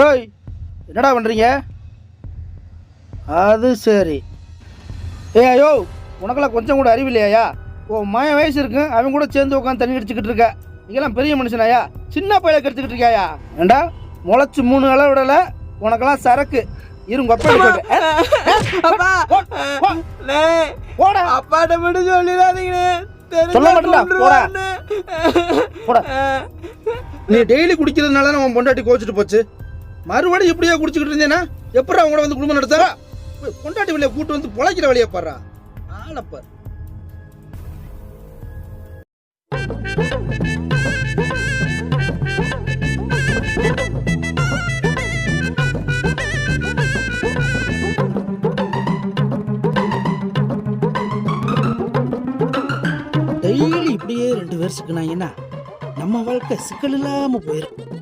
ஏய், என்னடா பண்ணுறீங்க? அது சரி. ஐயோ, உனக்கெல்லாம் கொஞ்சம் கூட அறிவில்லையா? உன் மகன் வயசு இருக்கு, அவன் கூட சேர்ந்து உட்காந்து தண்ணி அடிச்சுக்கிட்டு இருக்க. நீங்கெல்லாம் பெரிய மனுஷனாயா? சின்ன பையில கெடுத்துக்கிட்டு இருக்கியாயா? ஏண்டா முளைச்சு 3 அளவு விடல, உனக்கெல்லாம் சரக்கு இருங்க. அப்பாட்ட மட்டும் சொல்லிடாதீங்கண்ணே. சொல்ல மாட்டேன்டா, போடா போடா. நீ டெய்லி குடிக்கிறதுனால உன் பொண்டாட்டி கோச்சிட்டு போச்சு. மறுபடியும் இப்படியே குடிச்சுக்கிட்டு இருந்தேன்னா எப்படி அவங்க கூட வந்து குடும்பம் நடத்தாரா? பொண்டாட்டி வழியை கூட்டு வந்து பொழைக்கிற வழியை பாடுறா ஆளப்பார். டெய்லி இப்படியே 2 பேர் சிக்கினாங்கன்னா நம்ம வாழ்க்கை சிக்கல் இல்லாம போயிடும்.